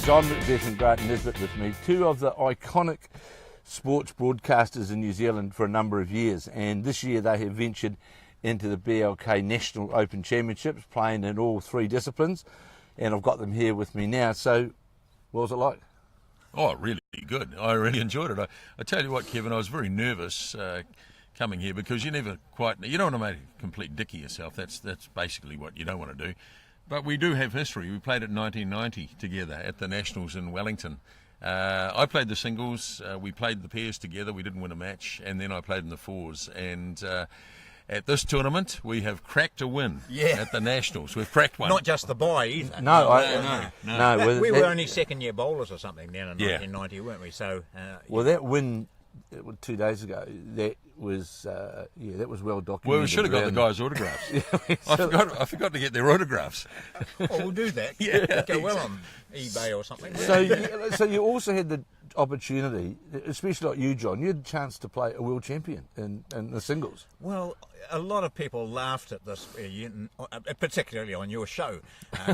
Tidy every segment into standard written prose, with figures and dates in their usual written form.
John Mcbeth and Grant Nesbitt with me, two of the iconic sports broadcasters in New Zealand for a number of years, and this year they have ventured into the BLK National Open Championships, playing in all three disciplines, and I've got them here with me now. So, what was it like? Oh, really good. I really enjoyed it. I tell you what, Kevin, I was very nervous coming here because you don't want to make a complete dick of yourself. That's basically what you don't want to do. But we do have history. We played it in 1990 together at the Nationals in Wellington. I played the singles. We played the pairs together. We didn't win a match. And then I played in the fours. And at this tournament, we have cracked a win at the Nationals. We've cracked one. Not just the bye either. No. We were only second-year bowlers or something down in 1990, weren't we? So, well, that win 2 days ago, that was well documented. Well, we should have got the guys' autographs. I forgot to get their autographs. Oh, we'll do that. Go well on eBay or something. So you also had the opportunity, especially like you, John, you had a chance to play a world champion in the singles. Well, a lot of people laughed at this, particularly on your show,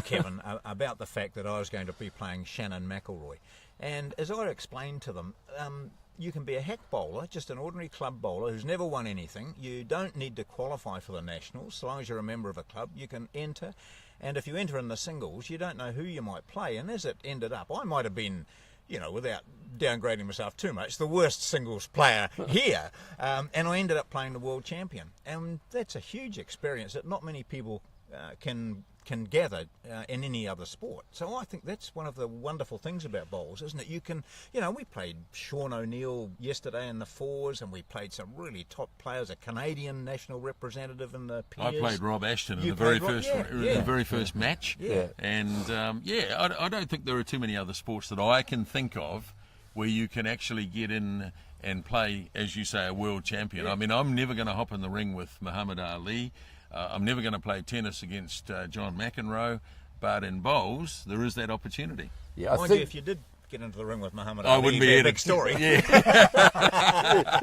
Kevin, about the fact that I was going to be playing Shannon McElroy. And as I explained to them, you can be a hack bowler, just an ordinary club bowler who's never won anything. You don't need to qualify for the Nationals. So long as you're a member of a club, you can enter. And if you enter in the singles, you don't know who you might play. And as it ended up, I might have been, without downgrading myself too much, the worst singles player here. And I ended up playing the world champion. And that's a huge experience that not many people can gather in any other sport. So I think that's one of the wonderful things about bowls, isn't it? You can, we played Sean O'Neill yesterday in the fours, and we played some really top players, a Canadian national representative in the peers. I played Rob Ashton in the very first match. Yeah. And I don't think there are too many other sports that I can think of where you can actually get in and play, as you say, a world champion. I mean, I'm never going to hop in the ring with Muhammad Ali. I'm never going to play tennis against John McEnroe, but in bowls, there is that opportunity. Yeah, Mind you, if you did get into the ring with Muhammad Ali, I wouldn't be a big story. You know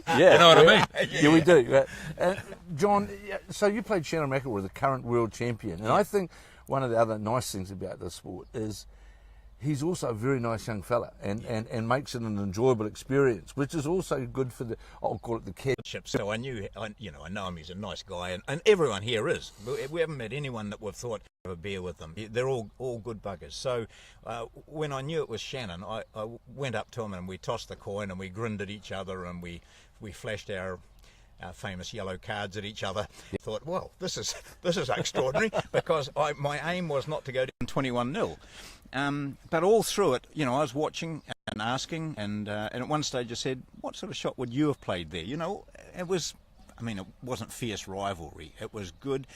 what I mean? Yeah, we do. John, so you played Shannon McElroy, the current world champion, and I think one of the other nice things about this sport is he's also a very nice young fella and makes it an enjoyable experience, which is also good for I'll call it the kids. So I know him, he's a nice guy, and everyone here is. We haven't met anyone that we've thought have a beer with them. They're all good buggers. So when I knew it was Shannon, I went up to him and we tossed the coin and we grinned at each other and we flashed our famous yellow cards at each other. Thought, well, this is extraordinary because my aim was not to go down 21-0. But all through it, I was watching and asking, and at one stage I said, what sort of shot would you have played there? It wasn't fierce rivalry. It was good,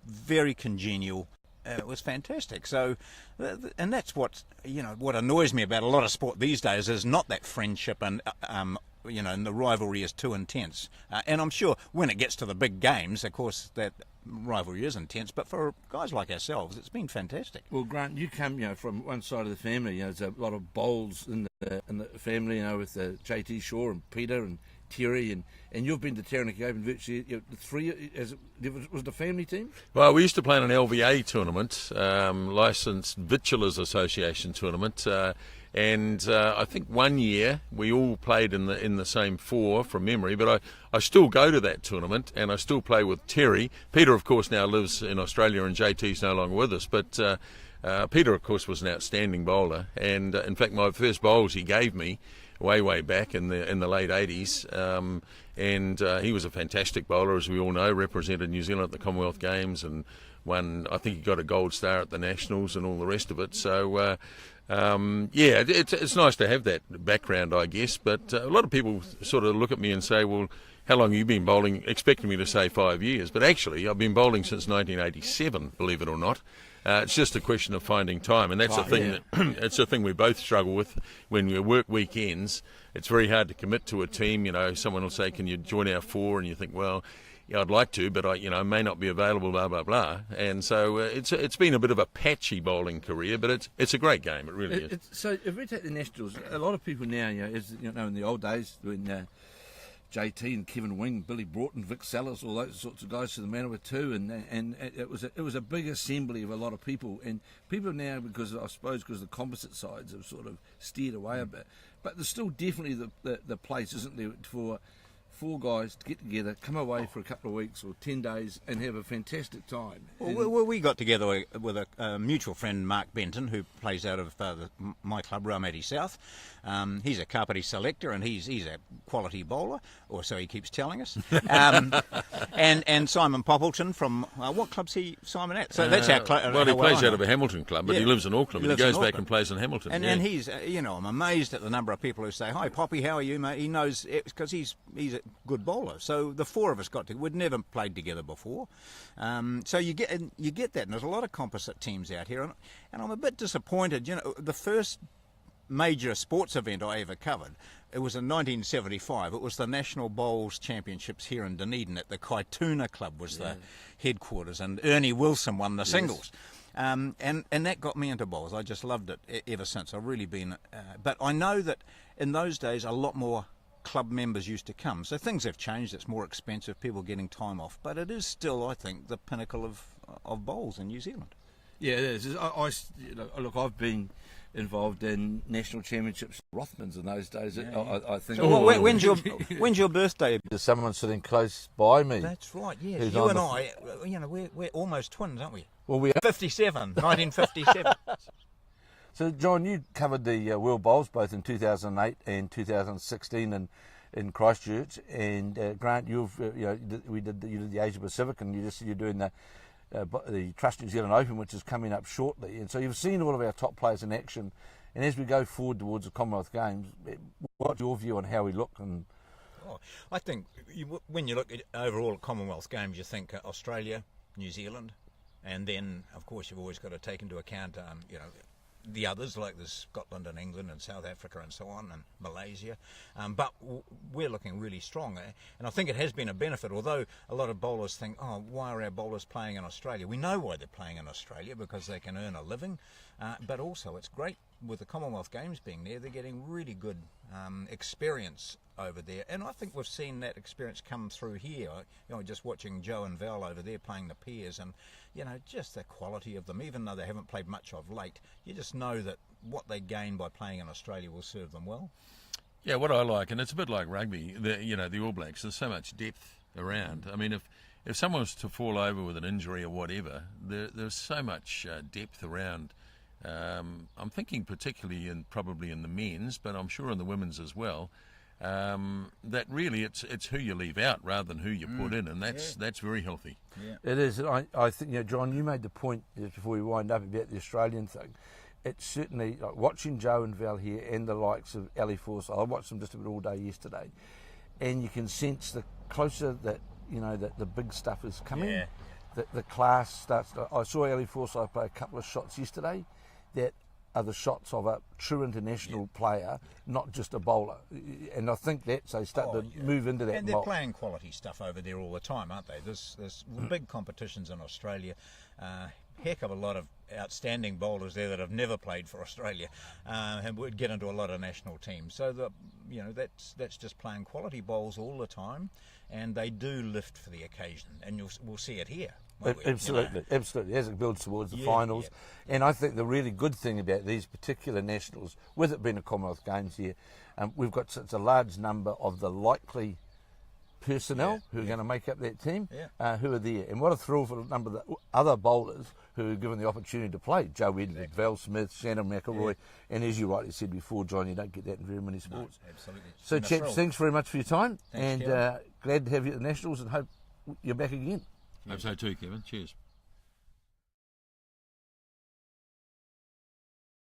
very congenial. It was fantastic. So, and that's what annoys me about a lot of sport these days is not that friendship and and the rivalry is too intense. And I'm sure when it gets to the big games, of course, that rivalry is intense. But for guys like ourselves, it's been fantastic. Well, Grant, you come, from one side of the family. There's a lot of bowls in the family, with JT Shaw and Peter and Terry, and you've been to Taranaki Open virtually the three. Was it a family team? Well, we used to play in an LVA tournament, Licensed Vitulers Association tournament. And I think one year we all played in the same four from memory, but I still go to that tournament and I still play with Terry. Peter, of course, now lives in Australia and JT's no longer with us, but Peter, of course, was an outstanding bowler. And in fact, my first bowls he gave me way back in the late 80s, and he was a fantastic bowler, as we all know, represented New Zealand at the Commonwealth Games and won, I think he got a gold star at the Nationals and all the rest of it. So it's nice to have that background, I guess, but a lot of people sort of look at me and say, well, how long have you been bowling, expecting me to say 5 years, but actually I've been bowling since 1987, believe it or not. It's just a question of finding time, and that's the thing. It's the thing we both struggle with when we work weekends. It's very hard to commit to a team. Someone will say, "Can you join our four?" And you think, "Well, yeah, I'd like to, but I may not be available." Blah blah blah. And so it's been a bit of a patchy bowling career, but it's a great game. It really is. So if we take the Nationals, a lot of people now, as in the old days when JT and Kevin Wing, Billy Broughton, Vic Sellers, all those sorts of guys to the Manawa too, and it was a big assembly of a lot of people, and people now, because the composite sides have sort of steered away a bit, but there's still definitely the place, isn't there, for 4 guys to get together, come away for a couple of weeks or 10 days and have a fantastic time. Well, we got together with a mutual friend, Mark Benton, who plays out of my club, Raumati South. He's a Kapiti selector, and he's a quality bowler, or so he keeps telling us. And Simon Poppleton from what club's Simon at? So that's our club. Well, he plays out of a Hamilton club, but he lives in Auckland. He goes back and plays in Hamilton. And he's, I'm amazed at the number of people who say, "Hi, Poppy, how are you, mate?" He knows because he's a good bowler. So the 4 of us we'd never played together before. So you get that, and there's a lot of composite teams out here, and I'm a bit disappointed. The first major sports event I ever covered, it was in 1975. It was the National Bowls Championships here in Dunedin at the Kaituna Club was the headquarters, and Ernie Wilson won the singles. And that got me into bowls. I just loved it ever since. I've really been... but I know that in those days a lot more club members used to come. So things have changed. It's more expensive, people getting time off. But it is still, I think, the pinnacle of bowls in New Zealand. Yeah, it is. Look, I've been involved in national championships, Rothmans in those days. I think. So when's your birthday? There's someone sitting close by me. That's right. Yes, you and I. We're almost twins, aren't we? Well, we are. 1957. So, John, you covered the World Bowls both in 2008 and 2016 in Christchurch, and Grant, you did the Asia Pacific, and you're doing the Trust New Zealand Open, which is coming up shortly, and so you've seen all of our top players in action. And as we go forward towards the Commonwealth Games, what's your view on how we look? And I think when you look at overall at Commonwealth Games, you think Australia, New Zealand, and then of course you've always got to take into account the others, like there's Scotland and England and South Africa and so on, and Malaysia. But we're looking really strong. And I think it has been a benefit, although a lot of bowlers think, why are our bowlers playing in Australia? We know why they're playing in Australia, because they can earn a living. But also it's great with the Commonwealth Games being there. They're getting really good experience over there. And I think we've seen that experience come through here. Just watching Joe and Val over there playing the pairs, and just the quality of them, even though they haven't played much of late, you just know that what they gain by playing in Australia will serve them well. Yeah, what I like, and it's a bit like rugby, the All Blacks, there's so much depth around. I mean, if someone was to fall over with an injury or whatever, there's so much depth around. I'm thinking particularly probably in the men's, but I'm sure in the women's as well. That really it's who you leave out rather than who you put in, and that's very healthy. Yeah. It is. I think, John, you made the point just before we wind up about the Australian thing. It's certainly like watching Joe and Val here and the likes of Ellie Forsyth. I watched them just about all day yesterday, and you can sense the closer that that the big stuff is coming, the class starts. I saw Ellie Forsyth play a couple of shots yesterday that are the shots of a true international player, not just a bowler. And I think they start to move into that. And they're playing quality stuff over there all the time, aren't they? There's big competitions in Australia. Heck of a lot of outstanding bowlers there that have never played for Australia and would get into a lot of national teams. So that's just playing quality bowls all the time, and they do lift for the occasion, and we'll see it here. Absolutely, absolutely. As it builds towards the finals, and I think the really good thing about these particular nationals, with it being a Commonwealth Games here, we've got such a large number of the likely personnel who are going to make up that team, who are there. And what a thrill for a number of the other bowlers who are given the opportunity to play. Joe Edward, Val Smith, Shannon McElroy, and as you rightly said before, John, you don't get that in very many sports. No, absolutely. So, chaps, thanks very much for your time. Thanks, and glad to have you at the Nationals, and hope you're back again. Hope so too, Kevin. Cheers.